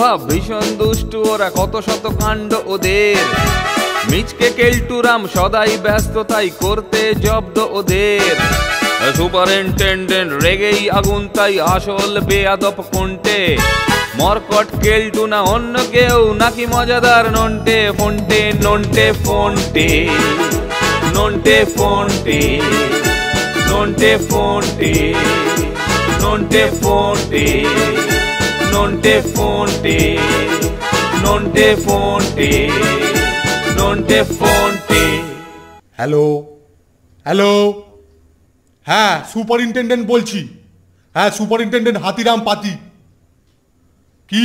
স্বভাব, ভীষণ দুষ্টু ওরা, কত শত কাণ্ড ওদের। মিচকে কেলটুরাম সদাই ব্যস্ত, তাই করতে জব্দ ওদের। সুপারিনটেন্ডেন্ট রেগেই আগুন, তাই আসল বেয়াদব কোনটে। মরকট কেলটু না অন্য কেউ, নাকি মজাদার নন্টে ফন্টে, নন্টে ফন্টে, নন্টে ফন্টে, নন্টে ফন্টে, নন্টে ফন্টে, নন্টে ফন্টে, নন্টে ফন্টে, নন্টে ফন্টে। হ্যালো হ্যালো, হ্যাঁ সুপারিনটেন্ডেন্ট বলছি। হ্যাঁ সুপারিনটেন্ডেন্ট হাতিরাম পাতি। কি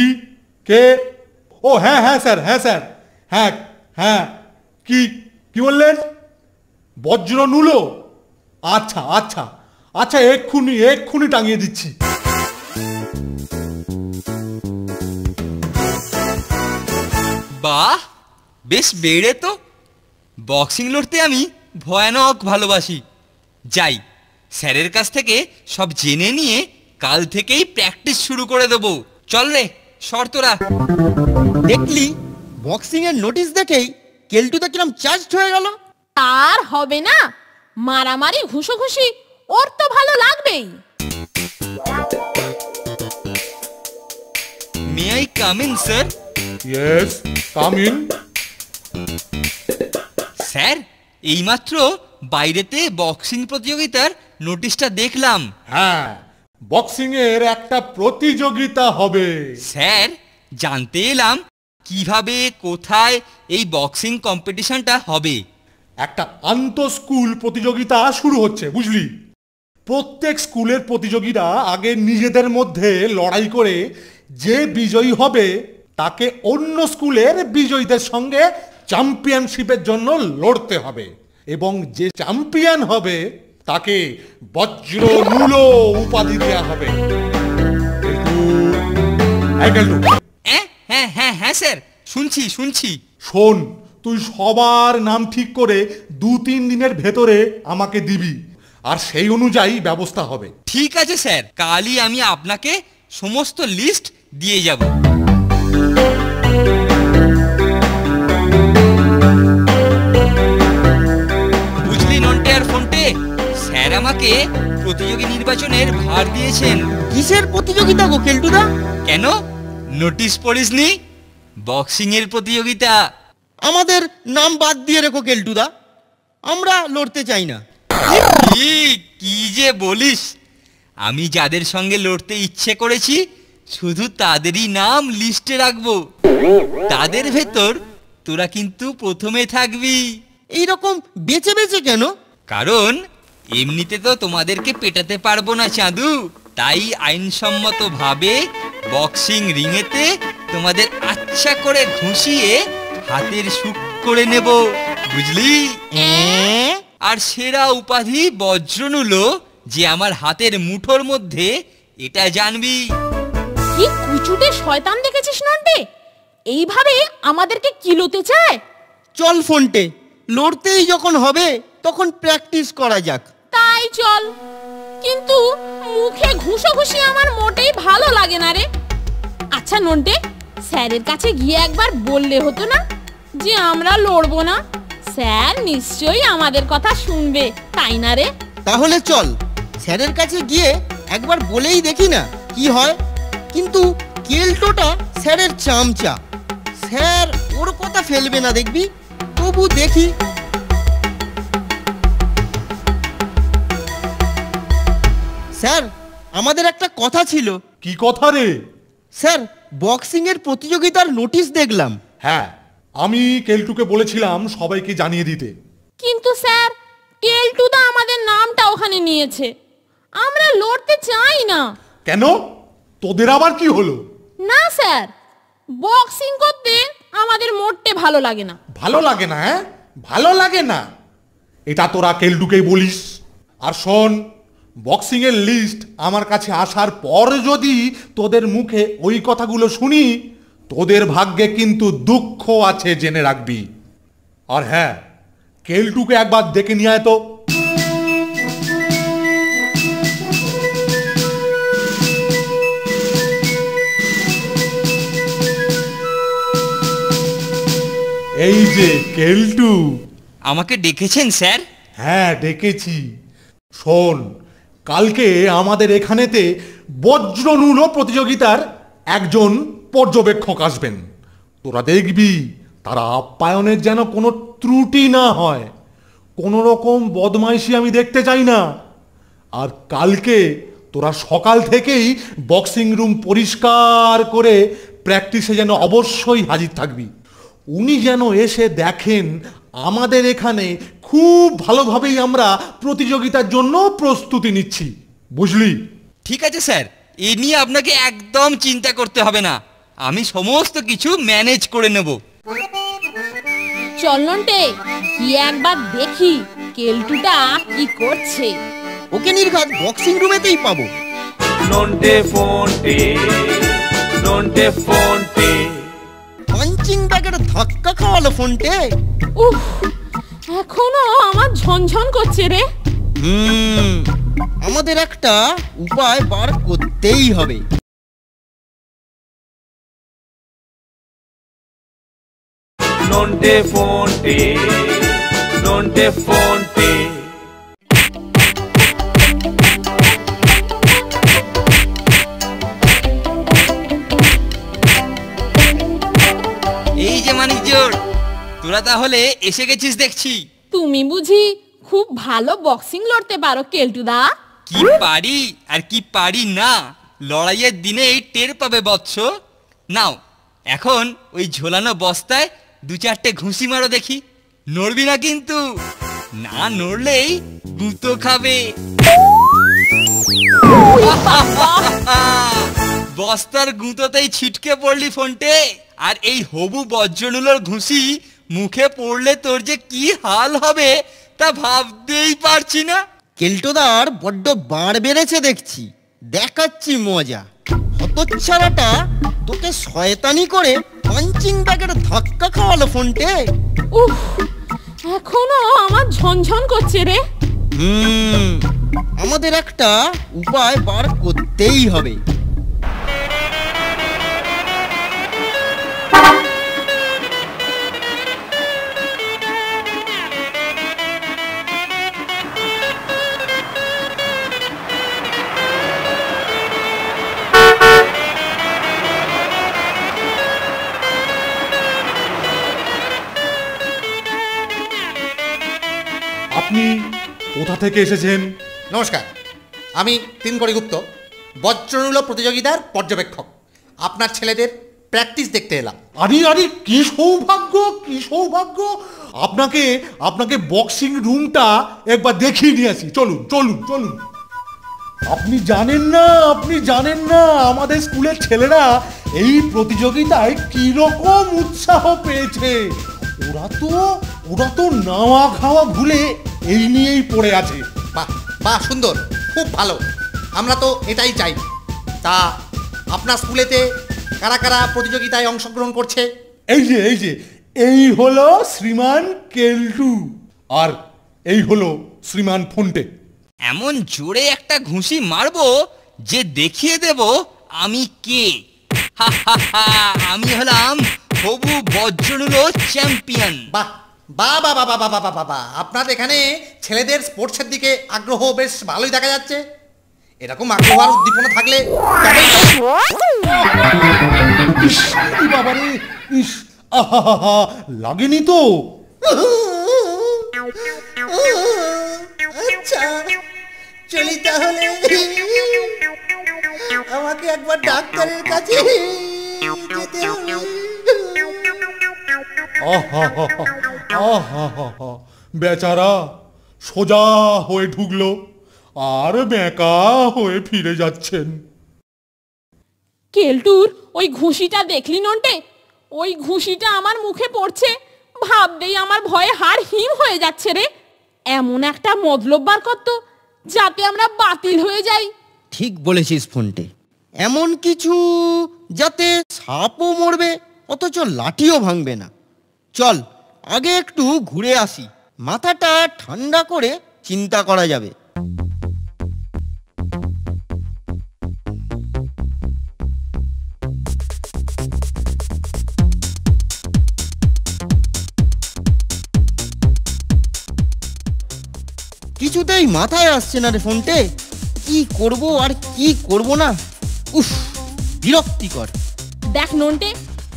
কে? ও হ্যাঁ হ্যাঁ স্যার, হ্যাঁ স্যার, হ্যাঁ হ্যাঁ। কি কি বললেন? বজ্র নুলো? আচ্ছা আচ্ছা আচ্ছা, এক্ষুনি এক্ষুনি টাঙিয়ে দিচ্ছি। বাহ, বেশ বেড়ে তো। বক্সিং লড়তে আমি ভয়ানক ভালোবাসি। যাই, স্যারের কাছ থেকে সব জেনে নিয়ে কাল থেকেই প্র্যাকটিস শুরু করে দেবো। চল রে, শর্তরা। দেখলি, বক্সিং এর নোটিশ দেখেই কেলটুদা কিরম চার্জড হয়ে গেল। আর হবে না, মারামারি ঘুষোঘুষি ওর তো ভালো লাগবেই। May I come in sir? Yes, come in. Sir, এইমাত্র বাইরেতে বক্সিং প্রতিযোগিতার নোটিশটা দেখলাম। হ্যাঁ, বক্সিং এর একটা প্রতিযোগিতা হবে। স্যার, জানতে এলাম কিভাবে কোথায় এই বক্সিং কম্পিটিশনটা হবে। একটা আন্তঃস্কুল প্রতিযোগিতা শুরু হচ্ছে, বুঝলি? প্রত্যেক স্কুলের প্রতিযোগীরা আগে নিজেদের মধ্যে লড়াই করে যে বিজয়ী হবে তাকে অন্য স্কুলের বিজয়ীদের সঙ্গে চ্যাম্পিয়নশিপের জন্য লড়তে হবে, এবং যে চ্যাম্পিয়ন হবে তাকে বজ্র নুলো উপাধি দেওয়া হবে। হ্যাঁ হ্যাঁ হ্যাঁ হ্যাঁ স্যার, শুনছি শুনছি। শোন, তুই সবার নাম ঠিক করে 2-3 দিনের ভেতরে আমাকে দিবি, আর সেই অনুযায়ী ব্যবস্থা হবে। ঠিক আছে স্যার, কালই আমি আপনাকে সমস্ত লিস্ট দিয়ে যাব। বুঝলি নন্টে আর ফন্টে, স্যার আমাকে প্রতিযোগী নির্বাচনের ভার দিয়েছেন। কিসের প্রতিযোগিতা গো কেলটুদা? কেন, নোটিশ পড়িসনি? বক্সিং এর প্রতিযোগিতা। আমাদের নাম বাদ দিয়ে রেখো কেলটুদা, আমরা লড়তে চাই না। কি যে বলিস, আমি যাদের সঙ্গে লড়তে ইচ্ছে করেছি শুধু তাদেরই নাম লিস্টে রাখবো। তাদের ভেতর তোরা কিন্তু প্রথমে থাকবি। এইরকম বেঁচে বেঁচে কেন? কারণ এমনিতে তো তোমাদেরকে পেটাতে পারবো না চাঁদু, তাই আইনসম্মত ভাবে বক্সিং রিংয়েতে তোমাদের আচ্ছা করে ঘুষিয়ে হাতের সুখ করে নেব, বুঝলি? আর সেরা উপাধি বজ্রনুলো যে আমার হাতের মুঠোর মধ্যে, এটা জানবি। কি কুচুটে শয়তান দেখেছিস নন্টে, এইভাবে আমাদেরকে কিলোতে চায়। চল ফন্টে, লড়তেই যখন হবে তখন প্র্যাকটিস করা যাক। তাই চল, কিন্তু মুখে ঘুষোঘুষি আমার মোটেই ভালো লাগে না রে। আচ্ছা নন্টে, স্যারের কাছে গিয়ে একবার বললে হতো না যে আমরা লড়বো না? স্যার নিশ্চয়ই আমাদের কথা শুনবে, তাই না রে? তাহলে চল স্যারের কাছে গিয়ে একবার বলেই দেখি না কি হয়। কিন্তু কেলটোটা স্যারের চামচা, স্যার ওর কথা ফেলবে না দেখবি। তবু দেখি। স্যার, আমাদের একটা কথা ছিল। কি কথা রে? স্যার, বক্সিং এর প্রতিযোগিতার নোটিশ দেখলাম। হ্যাঁ, আমি কেলটুকে বলেছিলাম সবাইকে জানিয়ে দিতে। কিন্তু স্যার, কেলটুদা আমাদের নামটা ওখানে নিয়েছে, আমরা লড়তে চাই না। কেন? তোদের আবার কি হলো? না স্যার, বক্সিং করতে আমাদের মোটে ভালো লাগে না। ভালো লাগে না? হ্যাঁ, ভালো লাগে না, এটা তোরা কেলটুকেই বলিস। আর শোন, বক্সিং এর লিস্ট আমার কাছে আসার পর যদি তোদের মুখে ওই কথাগুলো শুনি, তোদের ভাগ্যে কিন্তু দুঃখ আছে, জেনে রাখবি। আর হ্যাঁ, কেলটুকে একবার ডেকে নিয়ে আয় তো। এই যে কেলটু। আমাকে ডেকেছেন স্যার? হ্যাঁ ডেকেছি। শোন, কালকে আমাদের এখানেতে বজ্রনূল প্রতিযোগিতার একজন পর্যবেক্ষক আসবেন। তোরা দেখবি তারা আপ্যায়নের যেন কোনো ত্রুটি না হয়, কোনো রকম বদমাইশি আমি দেখতে চাই না। আর কালকে তোরা সকাল থেকেই বক্সিং রুম পরিষ্কার করে প্র্যাকটিসে যেন অবশ্যই হাজির থাকবি। উনি যেন এসে দেখেন আমাদের এখানে খুব ভালোভাবেই আমরা প্রতিযোগিতার জন্য প্রস্তুতি নিচ্ছি, বুঝলি? ঠিক আছে স্যার, এ নিয়ে আপনাকে একদম চিন্তা করতে হবে না, আমি সমস্ত কিছু ম্যানেজ করে নেব। চল নন্টে, গিয়ে একবার দেখি কেলটুটা কি করছে। ওকে নির্ঘাত বক্সিং রুমেতেই পাবো। নন্টে ফন্টে, নন্টে ফন্টে। পাঞ্চিং ব্যাগের ধাক্কা খাওয়ালো ফোনটে। উফ, এখনো আমার ঝনঝন করছে রে। আমাদের একটা উপায় বার করতেই হবে। নন্টে ফন্টে, নন্টে ফন্টে। এই যে মানিকজোড়, তোরা তাহলে এসে গেছিস দেখছি। তুমি বুঝি খুব ভালো বক্সিং লড়তে পারো কেলটুদা? কি পারি আর কি পারি না লড়াইয়ের দিনেই টের পাবে বৎস। নাও এখন ওই ঝোলানো বস্তায় দু চারটে ঘুষি মারো দেখি। নড়বি না কিন্তু, না নড়লেই গুঁতো খাবে। বস্তার গুঁতোতেই ছিটকে পড়লি ফোনটে। আর এই হবু বজ্রনুলোর ঘুষি মুখে পড়লে তোর যে কি হাল হবে তা ভাবতেই পারছি না। কেলটোদার বড্ড বাড় বেড়েছে দেখছি, দেখাচ্ছি মজা। হতচ্ছাড়াটা তোকে শয়তানি করে পাঞ্চিং ব্যাগের ধাক্কা খাওয়ালো ফোনটে। উফ, এখনো আমার ঝনঝন করছে রে। আমাদের একটা উপায় বার করতেই হবে। আপনি কোথা থেকে এসেছেন? নমস্কার, আমি তিনকড়ি গুপ্ত, বজ্রনূল প্রতিযোগিতার পর্যবেক্ষক। আপনার ছেলেদের প্র্যাকটিস দেখতে এলাম। আরে আরে, কি সৌভাগ্য, কি সৌভাগ্য! আপনাকে আপনাকে বক্সিং রুমটা একবার দেখিয়ে নিয়ে আসি। চলুন চলুন চলুন। আপনি জানেন না, আপনি জানেন না আমাদের স্কুলের ছেলেরা এই প্রতিযোগিতায় কি রকম উৎসাহ পেয়েছে। ওরা তো নাওয়া খাওয়া ভুলে এই নিয়েই পড়ে আছে। বাহ বাহ, সুন্দর, খুব ভালো। আমরা তো এটাই চাই। তা আপনার স্কুলেতে কারা কারা প্রতিযোগিতায় অংশগ্রহণ করছে? এই হলো শ্রীমান কেলটু, আর এই হলো শ্রীমান ফোনটে। এমন জোরে একটা ঘুষি মারবো যে দেখিয়ে দেব আমি কে। আমি হলাম হবু বজ্রনুলো চ্যাম্পিয়ন। বাহ বাহ বাহ বাহ বাহ বাহ বাহ বাহ, আপনার এখানে ছেলেদের স্পোর্টসের দিকে আগ্রহ বেশ ভালোই দেখা যাচ্ছে। এরকম আগ্রহ আর উদ্দীপনা থাকলে বাবারে, ইস, আহা, লাগেনি তো? আচ্ছা চলি তাহলে, আমাকে একবার ডাক্তারের কাছে যেতে হবে। বেচারা সোজা হয়ে ঢুকলো আর বেঁকা হয়ে ফিরে যাচ্ছেন। কেলটুর ওই ঘুষিটা দেখলি নন্টে? ওই ঘুষিটা আমার মুখে পড়ছে, ভাবতেই আমার ভয়ে হাড় হিম হয়ে যাচ্ছে রে। এমন একটা মতলব বার করতো যাতে আমরা বাতিল হয়ে যাই। ঠিক বলেছিস ফোনটে, এমন কিছু যাতে সাপও মরবে অথচ লাঠিও ভাঙবে না। চল আগে একটু ঘুরে আসি, মাথাটা ঠান্ডা করে চিন্তা করা যাবে। কিছুতেই মাথায় আসছে না রে ফোনটে। কি করব আর কি করব না, উফ বিরক্তিকর। দেখ নন্টে,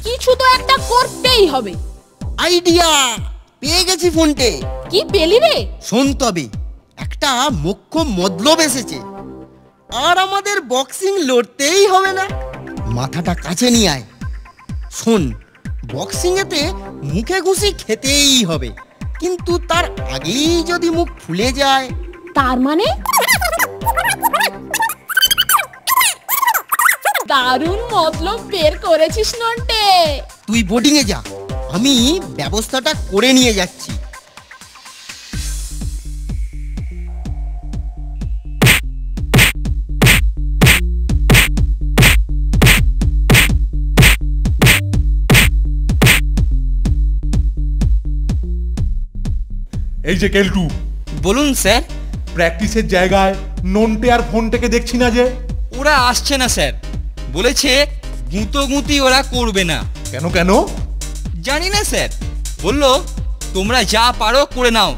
কিছু তো একটা করতেই হবে। আইডিয়া পেয়ে গেছি ফোনটে। কি পেলি রে? শোন তবে, একটা মোক্ষম মতলব এসেছে, আর আমাদের বক্সিং লড়তেই হবে না। মাথাটা কাছে নিয়ে আয়। শোন, বক্সিং এতে মুখে ঘুষি খেতেই হবে, কিন্তু তার আগেই যদি মুখ ফুলে যায়। তার মানে? দারুণ মতলব বের করেছিস নন্টে। তুই বোর্ডিং এ যা, আমি ব্যবস্থাটা করে নিয়ে যাচ্ছি। এই যে কেলটু, বলুন স্যার। প্র্যাকটিসের জায়গায় নন্টে আর ফোনটাকে দেখছি না যে। ওরা আসছে না স্যার, বলেছে গুঁতোগুঁতি ওরা করবে না। কেন কেন? জানি না স্যার, বললো তোমরা যা পারো করে নাও,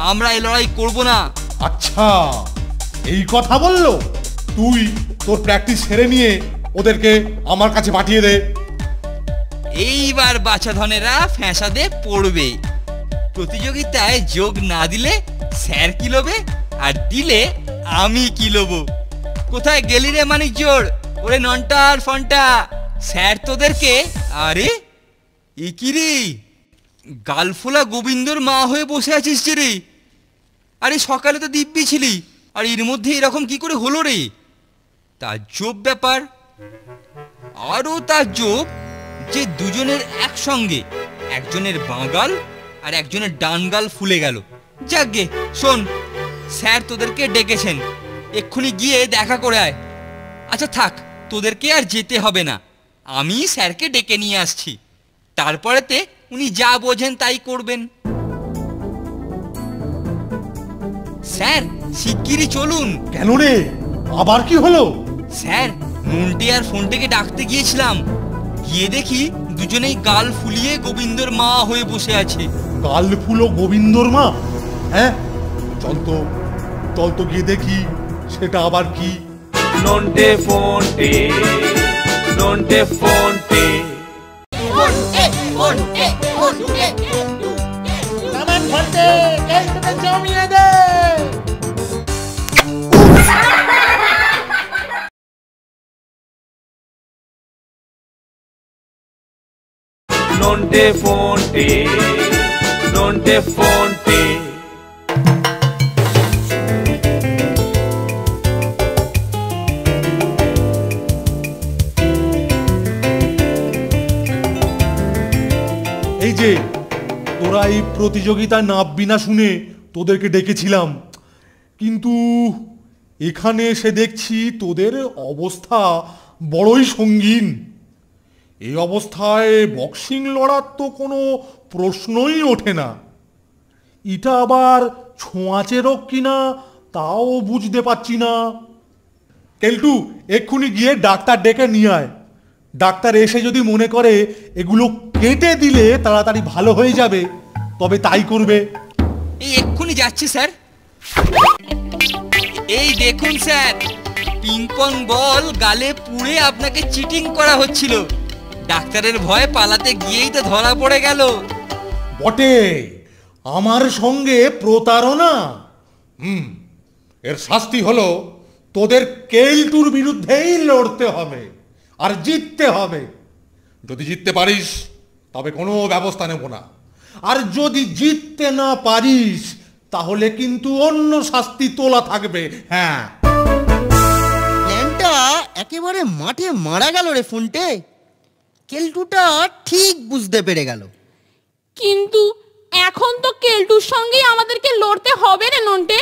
আমরা এই লড়াই করব না। আচ্ছা, এই কথা বললো। তুই তোর প্র্যাকটিস সেরে নিয়ে ওদেরকে আমার কাছে পাঠিয়ে দে। এইবার বাছাধনেরা ফ্যাঁসাদে পড়বে। প্রতিযোগিতায় যোগ না দিলে স্যার কি লোবে, আর দিলে আমি কি লোবো। কোথায় গেলি রে মানিক জোড়? ওরে নন্টা আর ফন্টা, স্যার তোদেরকে। আরে এ কি রে, গালফোলা গোবিন্দর মা হয়ে বসে আছিস যে রে? আরে সকালে তো দিব্যি ছিলি, আর এর মধ্যে এরকম কি করে হলো রে? তাজ্জব ব্যাপার। আরও তাজ্জব যে দুজনের একসঙ্গে, একজনের বাঁগাল আর একজনের ডান গাল ফুলে গেল। যাকগে, শোন, স্যার তোদেরকে ডেকেছেন, এক্ষুনি গিয়ে দেখা করে আয়। আচ্ছা থাক, তোদেরকে আর যেতে হবে না, আমি স্যারকে ডেকে নিয়ে আসছি, তারপরেতে উনি যা বোঝেন তাই করবেন। স্যার শিগগিরই চলুন। কেন রে, আবার কি হলো? স্যার, নন্টে আর ফোনটাকে ডাকতে গিয়েছিলাম, গিয়ে দেখি দুজনেই গাল ফুলিয়ে গোবিন্দর মা হয়ে বসে আছে। গাল ফুলো গোবিন্দর মা? হ্যাঁ, চল তো গিয়ে দেখি সেটা আবার কি। নন্টে ফোনটে, নন্টে ফোনটে। ফোনটে ফোনটে ফোনটে, আমার ফোনটে কেলটুকে জমিয়ে দে। নন্টে ফোনটে, নন্টে ফোনটে। এই যে তোরা এই প্রতিযোগিতায় নামবি না শুনে তোদেরকে ডেকেছিলাম, কিন্তু এখানে এসে দেখছি তোদের অবস্থা বড়ই সঙ্গীন। এই অবস্থায় বক্সিং লড়ার তো কোনো প্রশ্নই ওঠে না। এটা আবার ছোঁয়াচে রোগ কিনা তাও বুঝতে পারছি না। কেলটু, এক্ষুনি গিয়ে ডাক্তার ডেকে নিয়ে আয়। ডাক্তার এসে যদি মনে করে এগুলো কেটে দিলে তাড়াতাড়ি ভালো হয়ে যাবে, তবে তাই করবে। এই এক্ষুনি যাচ্ছি স্যার। এই দেখুন স্যার, পিংপং বল গালে পুড়ে আপনাকে চিটিং করা হচ্ছিল, ডাক্তারের ভয়ে পালাতে গিয়েই তো ধরা পড়ে গেল। বটে, আমার সঙ্গে প্রতারণা। এর শাস্তি হলো তোদের কেলটুর বিরুদ্ধেই লড়তে হবে আর জিততে হবে। যদি জিততে পারিস তবে কোনো ব্যবস্থা নেব না, আর যদি জিততে না পারিস তাহলে কিন্তু অন্য শাস্তি তোলা থাকবে। হ্যাঁ, প্ল্যানটা একেবারে মাঠে মারা গেল রে ফোনটে। কেলটুটা ঠিক বুঝতে পেরে গেল। কিন্তু এখন তো কেলটুর সঙ্গেই আমাদেরকে লড়তে হবে রে নন্টে।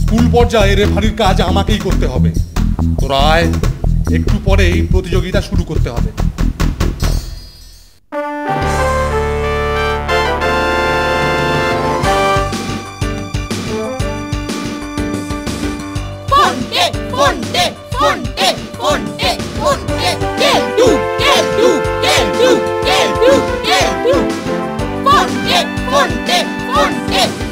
স্কুল পর্যায়ে রেফারির কাজ আমাকেই করতে হবে। তোরা আয়, একটু পরেই প্রতিযোগিতা শুরু করতে হবে। ফোনটে ফোনটে ফোনটে ফোনটে ফোনটে, কেলটু কেলটু কেলটু।